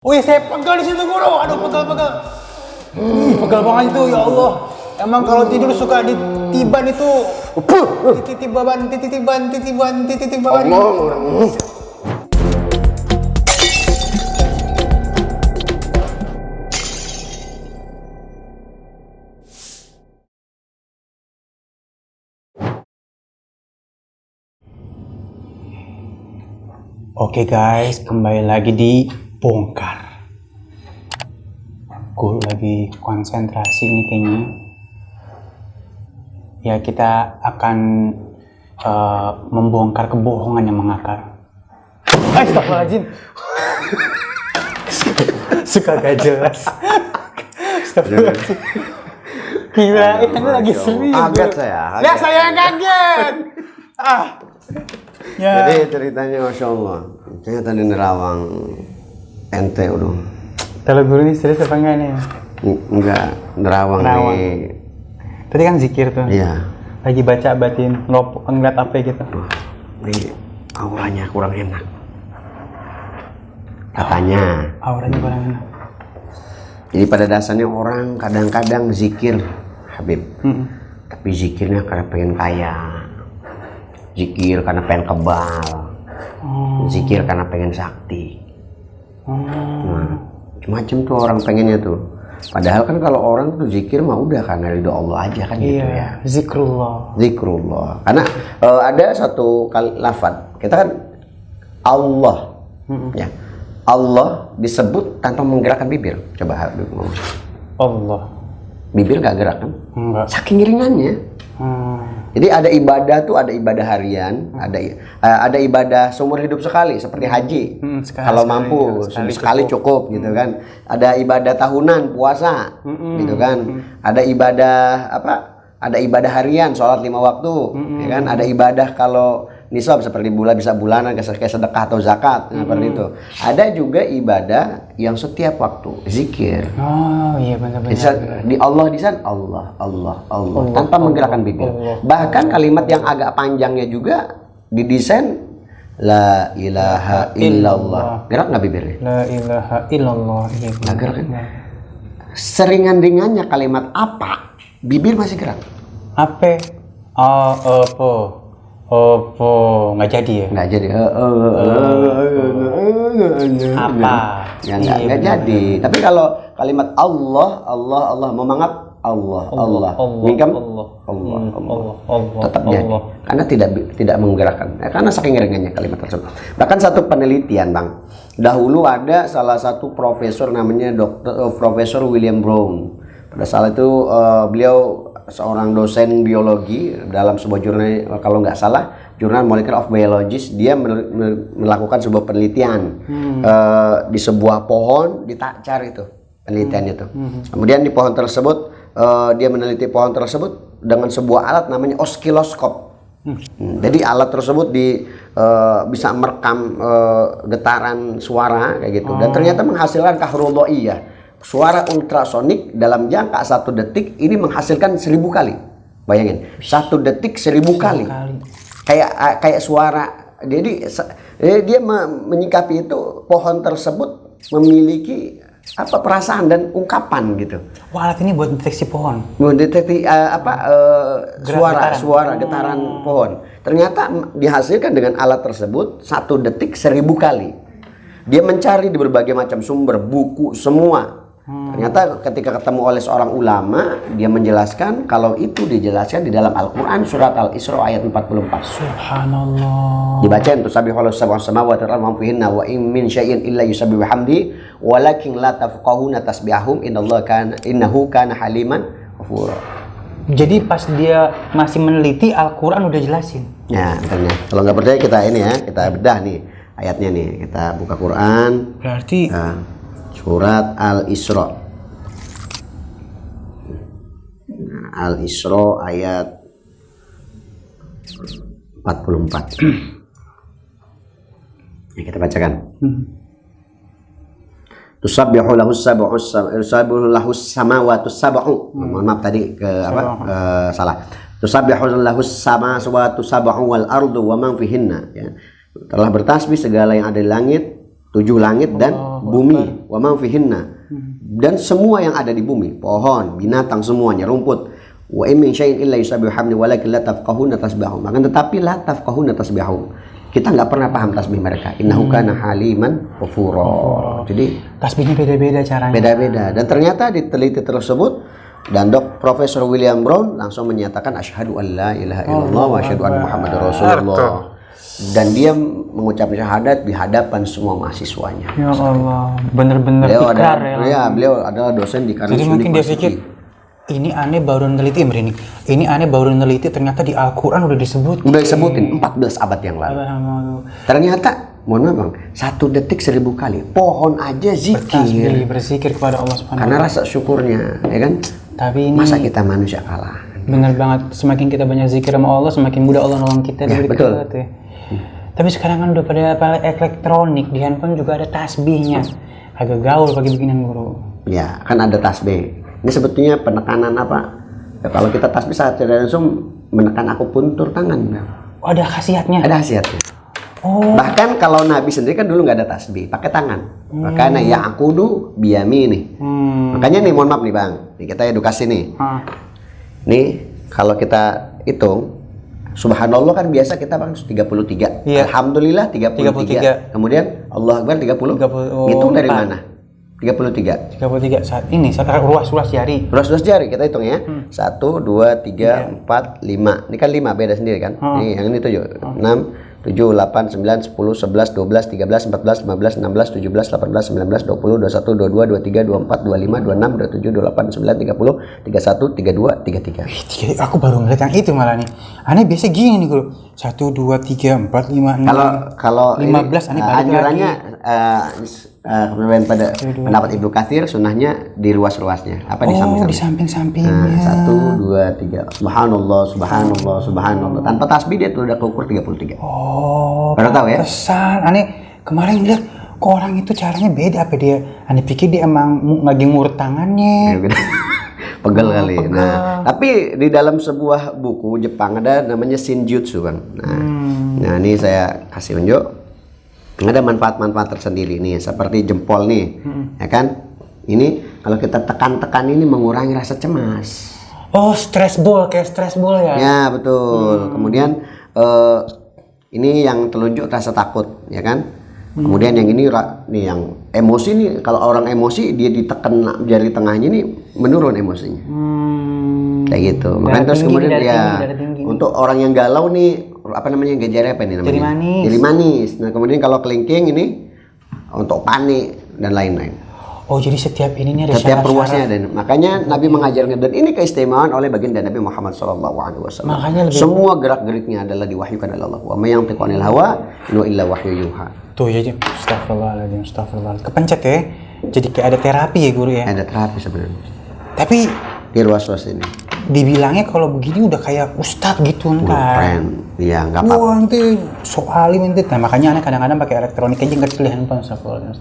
Wih, saya pegal di situ guru. Aduh, pegal. Pegal banget itu, ya Allah. Emang kalau tidur suka ditiban itu. Titiban. Oke guys, kembali lagi di Bongkar. Gue lagi konsentrasi nih kayaknya. Ya kita akan membongkar kebohongan yang mengakar. Astagfirullahaladzim. Suka gak jelas. Astagfirullahaladzim. Gila, itu lagi serius. Kaget saya. Ya saya yang kaget. Ya. Jadi ceritanya Masya Allah. Ternyata di Nerawang ente udah. Kalau guru ini serius apa enggak nih? Enggak, Nerawang nih. Tadi kan zikir tuh. Iya. Lagi baca batin, ngeliat apa gitu. Ini auranya kurang enak. Katanya. Auranya kurang enak. Jadi pada dasarnya orang kadang-kadang zikir, Habib. Tapi zikirnya karena pengen kaya. Zikir karena pengen kebal. Zikir karena pengen sakti. Nah, macam tuh orang pengennya tuh. Padahal kan kalau orang tuh zikir mah udah karena ridho Allah aja kan. Iya, gitu ya. Zikrullah. Karena ada satu kali lafaz kita kan Allah, ya. Allah disebut tanpa menggerakkan bibir. Coba Habib ngomong. Allah. Bibir nggak gerak kan? Enggak. Saking ringannya. Jadi ada ibadah tuh, ada ibadah harian, ada ibadah seumur hidup sekali seperti haji. Kalau mampu sekali cukup gitu kan. Ada ibadah tahunan puasa gitu kan. Ada ibadah apa? Ada ibadah harian sholat 5 waktu, ya kan. Ada ibadah kalau nisab seperti bisa bulanan kayak sedekah atau zakat seperti itu. Ada juga ibadah yang setiap waktu zikir. Oh iya benar-benar. Di Allah di sana Allah tanpa menggerakkan bibir. Bahkan kalimat yang agak panjangnya juga didesain la ilaha illallah. Gerak nggak bibirnya? La ilaha illallah. Nggak gerak kan? Seringan-ringannya kalimat apa? Bibir masih gerak. Apa? Opo, nggak jadi ya? Nggak jadi. Apa? Ya nggak jadi. Tapi kalau kalimat Allah, memangat Allah, mingkem Allah, tetap jadi. Karena tidak menggerakkan. Karena saking ringannya kalimat tersebut. Bahkan satu penelitian, Bang. Dahulu ada salah satu profesor namanya Profesor William Brown. Pada saat itu beliau seorang dosen biologi dalam sebuah jurnal, kalau nggak salah jurnal Molecular of Biologist. Dia melakukan sebuah penelitian di sebuah pohon, ditacar itu penelitiannya itu. Kemudian di pohon tersebut dia meneliti pohon tersebut dengan sebuah alat namanya oskiloskop. Jadi alat tersebut bisa merekam getaran suara kayak gitu, dan ternyata menghasilkan kahrudhoiyah. Suara ultrasonik dalam jangka 1 detik ini menghasilkan 1000 kali. Bayangin, 1 detik 1000 kali. Kayak suara. Jadi dia menyikapi itu pohon tersebut memiliki perasaan dan ungkapan gitu. Wah, alat ini buat deteksi pohon. Mendeteksi suara getaran pohon. Ternyata dihasilkan dengan alat tersebut 1 detik 1000 kali. Dia mencari di berbagai macam sumber, buku semua. Ternyata ketika ketemu oleh seorang ulama, dia menjelaskan kalau itu dijelaskan di dalam Al-Quran surat Al-Isra ayat 44. Subhanallah. Dibacain tuh sabihullahu sab'us samawati wal ardi fihinna wa in min syai'in illa yusabbihu bihamdi walakin la tafqahuna tasbihahum innahu kana haliman ghafura. Jadi pas dia masih meneliti Al-Quran udah jelasin. Ya, ternyata. Kalau nggak percaya kita ini ya, kita bedah nih ayatnya nih. Kita buka Quran. Berarti surat Al-Isra. Al-Isra ayat 44. Ya, kita bacakan. Tusabbihu lahus samawati sab'u. Mohon maaf tadi salah. Tusabbihu lahus samawati sab'u wal ardu wa man fihinna, ya. Telah bertasbih segala yang ada di langit, 7 langit dan bumi. wa man fihinna. Dan semua yang ada di bumi, pohon, binatang semuanya, rumput. Wa in min syai'in illa yusabbihu bihamdi walakin la tafqahuna tasbihahum. Akan tetapi la tafqahuna tasbihahum. Kita nggak pernah paham tasbih mereka. Innahu kana haliman ghafura. Jadi tasbihnya beda-beda caranya. Beda-beda. Dan ternyata di teliti tersebut dan Profesor William Brown langsung menyatakan asyhadu an la ilaha illallah wa asyhadu anna muhammadar rasulullah. Dan dia mengucap syahadat di hadapan semua mahasiswanya. Ya Allah, benar-benar ikrar ya. Beliau adalah dosen di Carnegie Jadi mungkin dia University. pikir ini aneh baru neliti ini aneh baru neliti ternyata di Al-Quran udah disebut. Udah disebutin 14 abad yang lalu. Ternyata, mohon maaf bang, 1 detik 1000 kali. Pohon aja zikir. Berzikir kepada Allah Subhanahu. Karena rasa syukurnya, ya kan? Tapi ini masa kita manusia kalah? Benar banget. Semakin kita banyak zikir sama Allah, semakin mudah Allah nolong kita. Ya, betul. Ya. Tapi sekarang kan udah pada elektronik, di handphone juga ada tasbihnya. Agak gaul bagi bikinan guru. Ya, kan ada tasbih. Ini sebetulnya penekanan apa? Ya, kalau kita tasbih saat tidak langsung menekan akupuntur tangan. Oh, ada khasiatnya? Ada khasiatnya. Oh. Bahkan kalau Nabi sendiri kan dulu nggak ada tasbih, pakai tangan. Makanya ya akudu biyami nih. Makanya nih mohon maaf nih bang, nih, kita edukasi nih. Nih kalau kita hitung, subhanallah kan biasa kita bang 33. Iya. Alhamdulillah 33. Kemudian Allah Akbar 30. Hitung dari mana? 33 saat ini ruas jari. Ruas jari kita hitung ya. 1 2 3 4 5. Ini kan 5 beda sendiri kan. Ini yang ini 7 6 7 8 9 10 11 12 13 14 15 16 17 18 19 20 21 22 23 24 25 26 27 28 29 30 31 32 33. Aku baru ngeliat yang itu malah nih. Aneh biasa gini nih guru. 1 2 3 4 5 6. Kalau 15 aneh balik anjurannya kemudian pada Dua. pendapat Ibnu Katsir sunnahnya di ruas-ruasnya apa di samping-samping. Di samping-sampingnya. 1 2 3 subhanallah subhanallah subhanallah tanpa tasbih dia tuh udah keukur 33. Pernah tahu ya? Pesan aneh kemarin lihat kok orang itu caranya beda apa dia? Aneh pikir dia emang lagi ngurut tangannya. Pegel kali. Pegel. Nah, tapi di dalam sebuah buku Jepang ada namanya Shinjutsu bang. Nah ini saya kasih unjuk. Ada manfaat-manfaat tersendiri nih, seperti jempol nih, ya kan? Ini kalau kita tekan-tekan ini mengurangi rasa cemas. Oh, stress ball kayak stress ball ya? Ya betul. Kemudian ini yang telunjuk rasa takut, ya kan? Kemudian yang ini nih yang emosi nih, kalau orang emosi dia ditekan jari tengahnya nih menurun emosinya. Kayak gitu. Makanya terus kemudian ya untuk orang yang galau nih apa namanya jari apa nih namanya? Jari manis. Nah kemudian kalau kelingking ini untuk panik dan lain-lain. Oh jadi setiap ini nih ada setiap ruasnya dan makanya Nabi mengajarkan dan ini keistimewaan oleh baginda Nabi Muhammad SAW. Semua gerak-geriknya adalah diwahyukan oleh Allah. Wa may yantiqu 'anil hawa in illa wahyu yuha. Tuh ya, astagfirullahaladzim, astagfirullah. Kepencet ya. Jadi kayak ada terapi ya guru ya. Ada terapi sebenarnya. Tapi di ruas-ruas ini. Dibilangnya kalau begini udah kayak ustadz gitu kan. Keren. Iya, enggak apa-apa. Wah, nanti soal nanti. Nah, makanya aneh kadang-kadang pakai elektronik aja enggak pilih handphone astagfirullah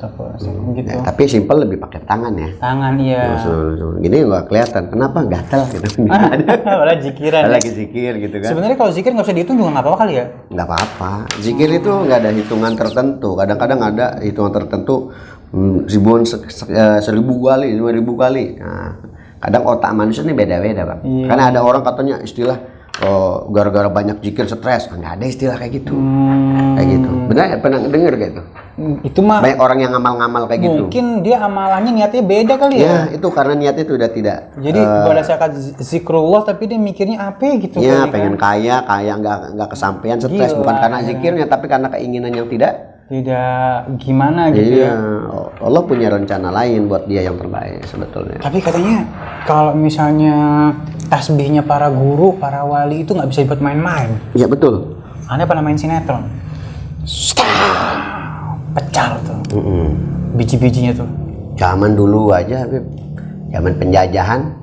gitu. Ya, tapi simpel lebih pakai tangan ya. Tangan iya. Gini enggak kelihatan. Kenapa gatal gitu. Malah zikiran. Lagi zikir gitu kan. Sebenarnya kalau zikir enggak usah dihitung juga enggak apa-apa kali ya. Enggak apa-apa. Zikir itu enggak ada hitungan tertentu. Kadang-kadang ada hitungan tertentu ribuan 1000 kali, 2000 kali. Nah, kadang otak manusia ini beda-beda bang. Iya. Karena ada orang katanya istilah gara-gara banyak zikir stres, nggak ada istilah kayak gitu. Kayak gitu. Benar pernah dengar kayak itu? Itu mah banyak orang yang ngamal-ngamal kayak gitu. Mungkin dia amalannya niatnya beda kali ya. Ya itu karena niatnya itu udah tidak. Jadi pada saat zikrullah tapi dia mikirnya apa gitu. Ya pengen kan? kaya nggak kesampaian stres. Bukan karena zikirnya tapi karena keinginan yang tidak gimana gitu ya. Allah punya rencana lain buat dia yang terbaik sebetulnya. Tapi katanya kalau misalnya tasbihnya para guru, para wali itu nggak bisa buat main-main. Iya betul. Anda pernah main sinetron? Pecah tuh. Biji-bijinya tuh. Zaman dulu aja, Habib. Zaman penjajahan.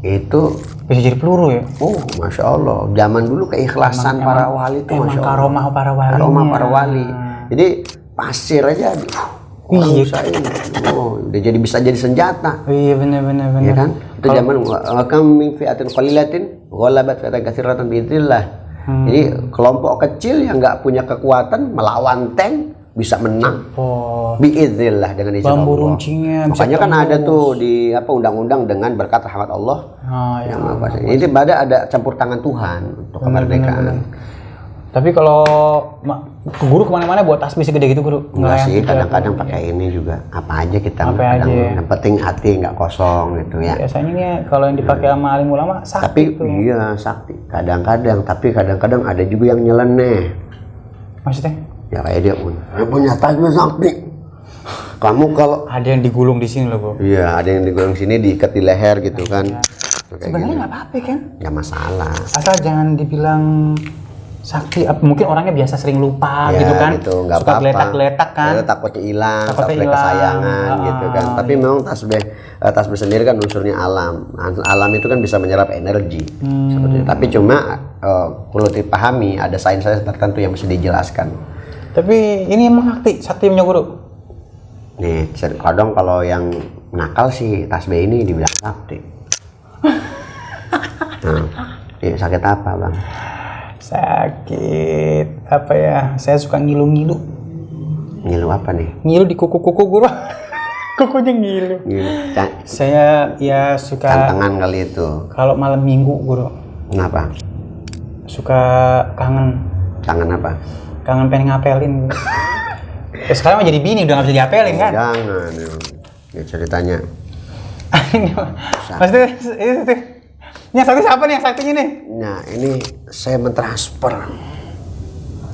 Itu bisa jadi peluru ya? Oh, Masya Allah. Zaman dulu keikhlasan para wali itu Masya Allah. Karomah para wali. Karomah para wali. Jadi pasir aja, iya. Udah bisa jadi senjata. Iya benar. Iya kan? Itu zaman kam min fi'atin qalilatin ghalabat fi'atan katsiratan biidznillah. Jadi kelompok kecil yang nggak punya kekuatan melawan tank bisa menang. Oh. Biiznillah dengan izin Bambu Allah. runcingnya bisa Makanya kan ada tembus. tuh di undang-undang dengan berkat rahmat Allah. Ya. Yang Maha Kuasa. Ini ada campur tangan Tuhan untuk kemerdekaan. Tapi kalau guru kemana-mana buat tasbih segede gitu guru? Enggak sih, kadang-kadang pakai ini juga. Apa aja kita Apa aja ya? Yang penting hati nggak kosong gitu ya. Biasanya nih kalau yang dipakai sama alim ulama sakti Tapi tuh. iya sakti. Kadang-kadang ada juga yang nyeleneh. Maksudnya? Ya kayak dia punya tasbih sakti. Kamu kalau Ada yang digulung di sini loh bro. iya ada yang digulung sini diikat di leher gitu kan. Sebenarnya nggak apa-apa kan? Nggak masalah. Asal jangan dibilang sakti. Mungkin orangnya biasa sering lupa Ya, gitu kan. gitu, nggak Suka apa-apa. geletak-geletak kan. Ya, takutnya hilang, Takutnya tasbih hilang. kesayangan gitu kan. Tapi memang tasbih sendiri kan unsurnya alam. Alam itu kan bisa menyerap energi seperti itu. Tapi cuma perlu dipahami ada sains-sains tertentu yang mesti dijelaskan. Tapi ini emang sakti punya guru. Nih, kadang kalau yang nakal sih tasbih ini dibilang sakti. Nah, sakit apa bang? Sakit apa ya? Saya suka ngilu-ngilu. Ngilu apa nih? Ngilu di kuku-kuku guru. Kukunya ngilu. Ngilu. Saya ya suka Cantengan kali itu. kalau malam minggu guru Kenapa? suka kangen Tangan apa? pengen ngapelin. Ya sekarang mah jadi bini udah nggak bisa diapelin kan? Jangan. Ya ceritanya. Maksudnya ini yang sakti siapa nih yang saktinya nih? Nah ini saya mentransfer.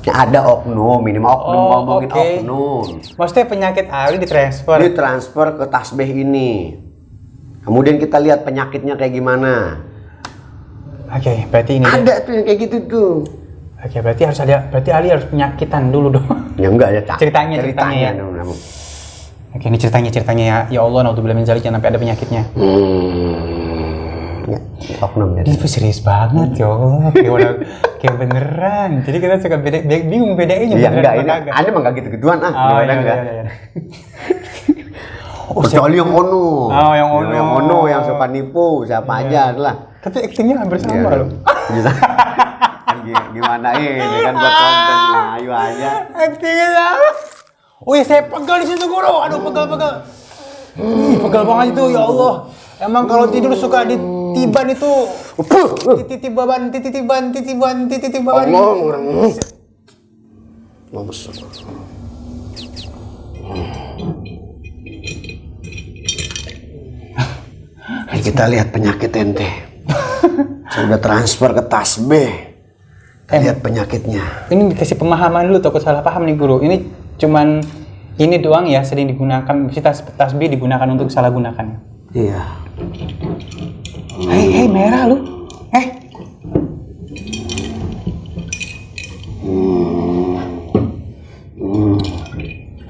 Ya, ada oknum, minimal oknum ngomongin oke. oknum. Maksudnya penyakit Ali ditransfer. Ditransfer ke tasbih ini. Kemudian kita lihat penyakitnya kayak gimana. Oke, berarti ini. Ada tuh yang kayak gitu tuh. Oke, berarti harus ada. Berarti Ali harus penyakitan dulu dong. Ya enggak ya, Ceritanya ya. dong. Oke, ini ceritanya ya. Ya Allah, naudzubillah min dzalik, jangan sampai ada penyakitnya. Ya, oknum ya. Ini serius banget ya Allah. Kayak beneran. Jadi kita suka bingung bedainnya. Iya beneran enggak apa ini. kagak. Ada mah enggak gitu-gituan ah. Oh, Gimana iya, enggak? iya. Kecuali yang ono. Oh, yang ono. Yang ono yang suka nipu siapa aja adalah. Tapi aktingnya hampir sama loh. Bisa. Gimana ini kan buat konten lah, ayo aja. Aktingnya sama. Oh ya saya pegal di situ guru. Aduh pegal. Pegal banget itu ya Allah. Emang kalau tidur suka ditiban itu. Titiban. Allah. Kita lihat penyakit ente. Saya udah transfer ke tasbih. Lihat penyakitnya. Ini dikasih pemahaman dulu, takut salah paham nih guru. Ini cuman ini doang ya sering digunakan. Si tasbih digunakan untuk salah gunakan. Iya. Hei merah lu.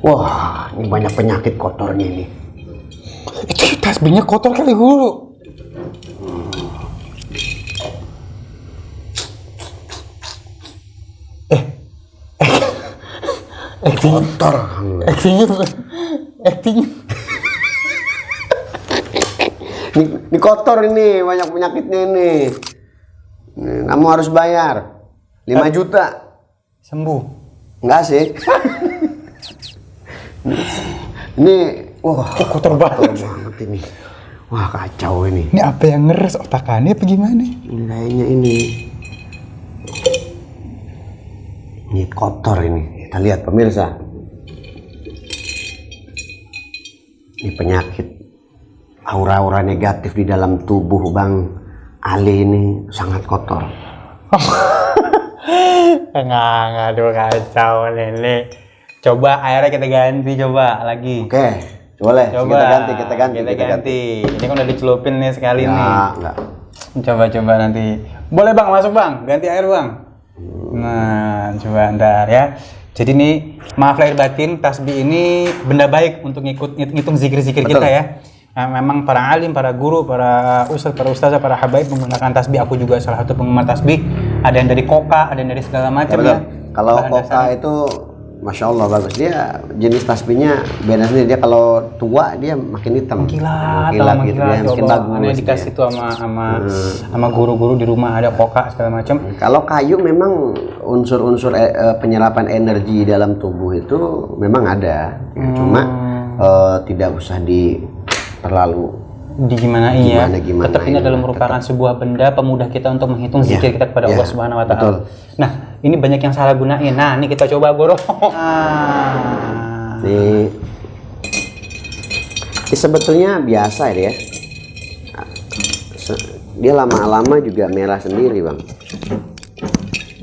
Wah, ini banyak penyakit kotornya ini. Itu tasbihnya kotor kali guru. Kotor. Actingnya. Ini kotor ini, banyak penyakitnya ini. Nih, kamu harus bayar 5 juta. Sembuh. Enggak sih. Ini, wah, Kotor banget. ini. Wah, kacau ini. Ini apa yang ngeres otakannya apa gimana? Ini kayaknya ini. Ini kotor ini. Kita lihat pemirsa. Ini penyakit. Aura-aura negatif di dalam tubuh Bang Ali ini sangat kotor. Enggak, aduh kacau nenek. Coba airnya kita ganti coba lagi. Oke, boleh. Coba Kita ganti. Ini kan udah dicelupin nih sekali Ya, nih. enggak. Coba nanti. Boleh Bang, masuk Bang. Ganti air Bang. Nah, coba ntar ya. Jadi nih, maaf lahir batin, tasbih ini benda baik untuk ngitung zikir-zikir Betul. kita ya. Nah, memang para alim, para guru, para ustazah, para habaib menggunakan tasbih. Aku juga salah satu penggemar tasbih. Ada yang dari koka, ada yang dari segala macam ya. Kalau Bahan koka dasarnya. itu Masya Allah bagus. Dia jenis tasbihnya beda sendiri. Dia kalau tua dia makin hitam. Mengkilat gitu ya, makin bagus. Aneh dikasih tuh sama guru-guru di rumah ada koka segala macam. Kalau kayu memang unsur-unsur penyerapan energi dalam tubuh itu memang ada. Ya, cuma tidak usah terlalu gimana. Tetap ini adalah merupakan sebuah benda pemudah kita untuk menghitung zikir kita kepada Allah Subhanahu wa taala. Nah, ini banyak yang salah gunain. Nah, ini kita coba guru. Ini sebetulnya biasa ya. Dia lama-lama juga merah sendiri, Bang.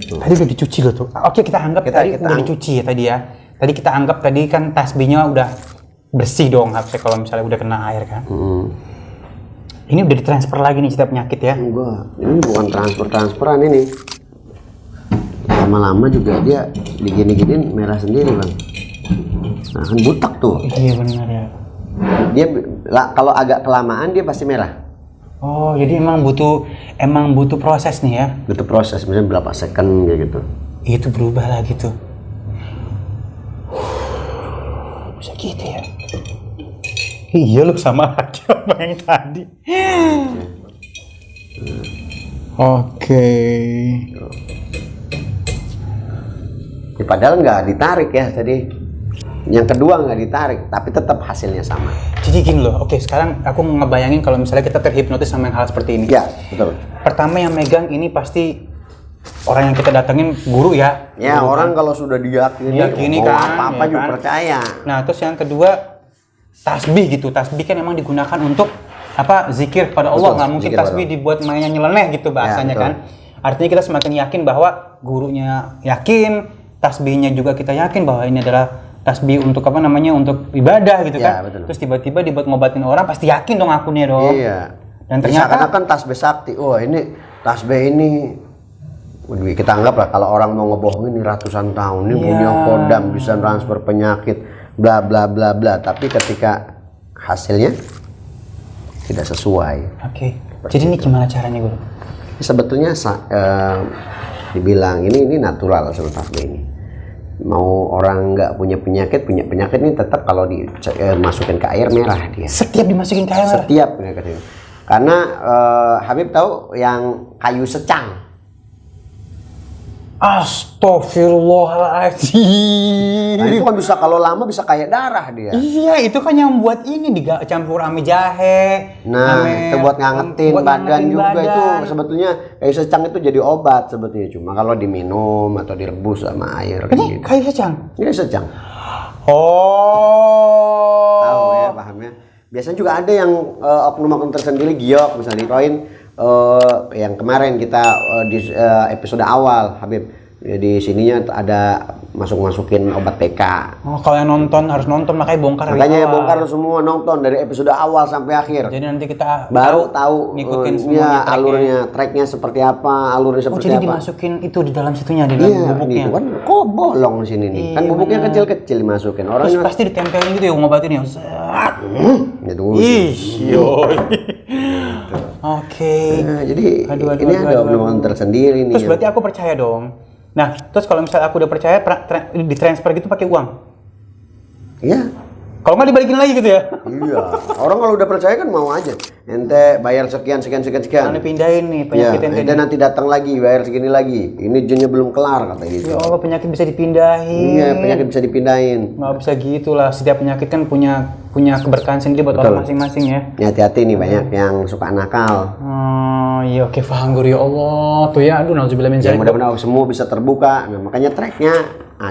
Tadi udah dicuci loh tuh. Oke, kita anggap tadi udah dicuci ya tadi ya. Tadi kita anggap tadi kan tasbihnya udah bersih dong harusnya kalau misalnya udah kena air kan. Ini udah ditransfer lagi nih setiap penyakit ya? Enggak, ini bukan transferan ini. Lama-lama juga dia digini-giniin merah sendiri, Bang. Nah, kan butak tuh. Iya benar ya. Dia kalau agak kelamaan dia pasti merah. Oh, jadi emang butuh proses nih ya? Butuh proses, misalnya berapa second kayak gitu. Itu berubah lagi tuh. Bisa gitu ya? Iya lu sama aja apa yang tadi. Oke. Ya, padahal nggak ditarik ya tadi. Yang kedua nggak ditarik, tapi tetap hasilnya sama. Jadi gini loh, oke sekarang aku ngebayangin kalau misalnya kita terhipnotis sama hal seperti ini. Ya, betul. Pertama yang megang ini pasti orang yang kita datengin guru ya. Ya, guru orang kan? kalau sudah diyakini kan, apa-apa ya juga kan? percaya. Nah, terus yang kedua tasbih gitu. Tasbih kan memang digunakan untuk apa? Zikir pada Allah. Nggak mungkin tasbih dibuat mainnya nyeleneh gitu bahasanya kan. Artinya kita semakin yakin bahwa gurunya yakin, tasbihnya juga kita yakin bahwa ini adalah tasbih untuk apa namanya? Untuk ibadah gitu kan. Betul. Terus tiba-tiba dibuat ngobatin orang pasti yakin dong akunnya dong. Iya. Dan ternyata kan tasbih sakti. Oh, ini tasbih ini kita anggap lah kalau orang mau ngebohongin ini ratusan tahun ini punya kodam bisa transfer penyakit bla bla bla bla, tapi ketika hasilnya tidak sesuai. Oke. Jadi ini gimana caranya, Guru? Sebetulnya dibilang ini natural tasbih ini. Mau orang nggak punya penyakit ini tetap kalau dimasukin ke air merah dia. Setiap dimasukin ke air merah? Setiap penyakit ini. Karena Habib tahu yang kayu secang. Astagfirullahaladzim. Nah, itu kan bisa kalau lama bisa kayak darah dia. Iya, itu kan yang buat ini dicampur ame jahe. Nah, itu buat ngangetin badan juga badan. Itu sebetulnya kayu secang itu jadi obat sebetulnya, cuma kalau diminum atau direbus sama air. Ini gitu. kayu secang? Kayu secang. Oh. Tahu ya, pahamnya. Biasanya juga ada yang oknum-oknum tersendiri giok misalnya koin yang kemarin kita di episode awal Habib di sininya ada masukin obat PK. Oh, kalau yang nonton harus nonton makanya bongkar. Makanya bongkar semua nonton dari episode awal sampai akhir. Jadi nanti kita baru tahu ngikutin semua alurnya, tracknya seperti apa, alurnya seperti jadi apa. dimasukin itu di dalam situnya di dalam bubuknya. Iya, kan kok bolong di sini nih. Kan bubuknya kecil-kecil dimasukin. Terus pasti ditempelin gitu ya ngobatin ya. Gitu. Oke. Nah, jadi ini ada oknum tersendiri nih. Terus berarti aku percaya dong. Nah, terus kalau misalnya aku udah percaya ditransfer gitu pakai uang? Iya. Kalau nggak dibalikin lagi gitu ya? Iya. Orang kalau udah percaya kan mau aja. Ente bayar sekian. Karena pindahin nih penyakit ente. Dan nanti datang lagi bayar segini lagi. Ini jinnya belum kelar kata gitu. Ya Allah, penyakit bisa dipindahin. Iya, penyakit bisa dipindahin. Nggak bisa gitulah. Setiap penyakit kan punya keberkahan sendiri buat orang masing-masing ya. Hati-hati nih banyak yang suka nakal. Iya oke paham Guru ya Allah. Tuh ya, aduh nauzubillah min dzalik. Mudah-mudahan semua bisa terbuka. Nah, makanya tracknya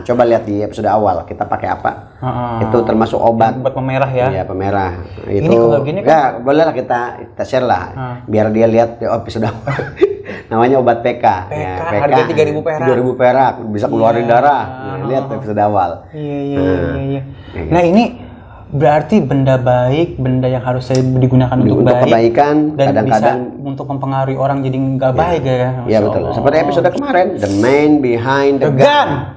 coba lihat di episode awal kita pakai apa. Itu termasuk obat. Buat pemerah ya. Iya, pemerah. Itu ini kalau gini kan boleh lah kita share lah. Biar dia lihat di episode awal. Namanya obat PK. PK harga 3.000 perak. 3.000 perak bisa keluarin darah. Lihat episode awal. Iya. Nah, ini berarti benda baik, benda yang harus digunakan untuk baik, kebaikan, dan kadang-kadang bisa untuk mempengaruhi orang jadi nggak baik ya. Iya betul. Seperti episode kemarin, the man behind the gun.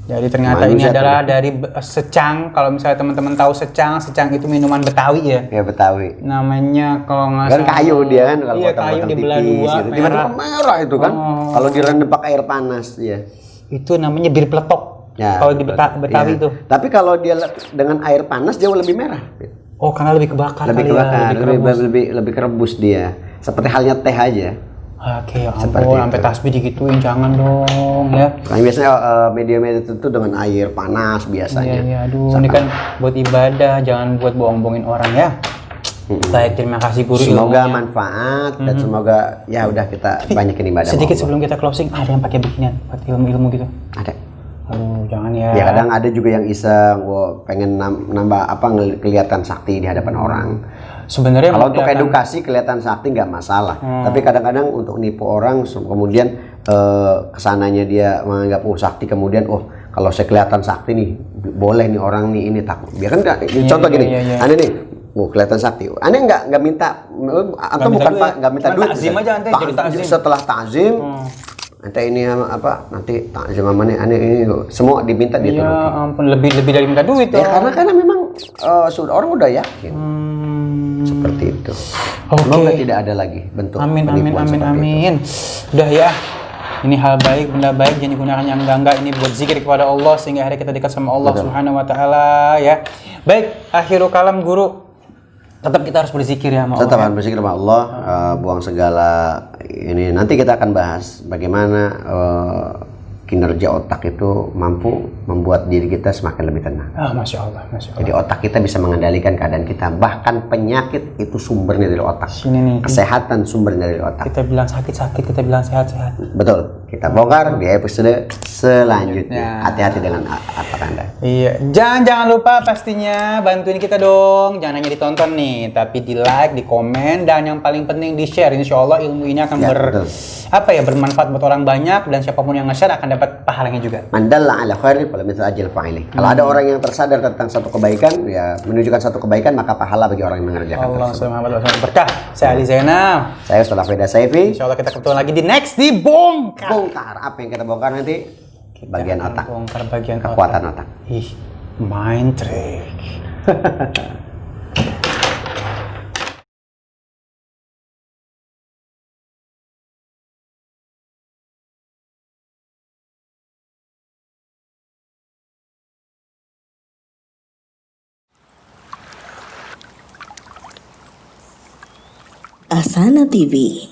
Jadi ternyata ini adalah dari secang. Kalau misalnya teman-teman tahu secang itu minuman Betawi ya. Ya Betawi. Namanya kalau nggak salah. Kan kayu dia kan kalau kayu dibelah dua. Gitu. Tiba-tiba merah itu kan. Kalau direndam pakai air panas ya. Itu namanya bir peletok. Ya, Kalau di Betawi ya. tuh. Tapi kalau dia dengan air panas jauh lebih merah. Oh, karena lebih kebakar Lebih kali kebakar, ya, lebih kerebus dia. Seperti halnya teh aja. Oke, ya Seperti ampun, itu. sampai tasbih digituin, jangan dong ya. Kan biasanya media-media itu dengan air panas biasanya. Iya, aduh, ini kan buat ibadah, jangan buat bohong-bohongin orang ya. Baik, terima kasih guru Semoga ilmunya. manfaat dan semoga ya udah kita banyakin ibadah. Sedikit sama Allah. sebelum kita closing, ada yang pakai bikinan buat ilmu-ilmu gitu? Ada. Aduh, jangan ya. Ya kadang ada juga yang iseng, pengen nambah apa kelihatan sakti di hadapan orang. Sebenarnya Kalau untuk edukasi kelihatan sakti nggak masalah, tapi kadang-kadang untuk nipu orang kemudian kesananya dia menganggap sakti, kemudian kalau saya kelihatan sakti nih boleh nih orang nih ini takut. Biar kan contoh gini, aneh nih, kelihatan sakti, aneh nggak minta atau bukan pak nggak minta duit, takzim aja nanti jadi takzim. Setelah takzim nanti ini apa nanti takzim sama aneh ini semua diminta dia turutin. Ya ampun, lebih dari minta duit Ya karena memang sudah orang udah yakin. Seperti itu. Semoga tidak ada lagi bentuk penipuan seperti itu. Udah ya. Ini hal baik, benda baik, jangan digunakan yang enggak. Ini buat zikir kepada Allah sehingga akhirnya kita dekat sama Allah Subhanahu wa taala ya. Baik, akhirul kalam guru. Tetap kita harus berzikir ya sama Allah. Tetap harus berzikir sama Allah, buang segala ini. Nanti kita akan bahas bagaimana kinerja otak itu mampu membuat diri kita semakin lebih tenang. Masya Allah, Masya Allah. Jadi otak kita bisa mengendalikan keadaan kita. Bahkan penyakit itu sumbernya dari otak. Sini nih. Kesehatan sumbernya dari otak. Kita bilang sakit-sakit, kita bilang sehat-sehat. Betul. Kita bongkar di episode selanjutnya. Hati-hati dengan otak Anda. Iya. Jangan lupa pastinya bantuin kita dong. Jangan hanya ditonton nih, tapi di like, di komen, dan yang paling penting di share. Insya Allah ilmu ini akan bermanfaat buat orang banyak, dan siapapun yang nge-share akan dapat pahalanya juga. Mandalla ala khairi falam ajil fa'ili. Kalau ada orang yang tersadar tentang satu kebaikan, ya menunjukkan satu kebaikan, maka pahala bagi orang yang mengerjakan tersebut. Allah berkah. Saya Ali Zainal. Saya Ustaz Feda Saifi. Insya Allah kita ketemu lagi di next di bongkar. Apa yang kita bongkar nanti? Bagian otak. Bongkar bagian kekuatan otak. Ih, mind trick. Asana TV.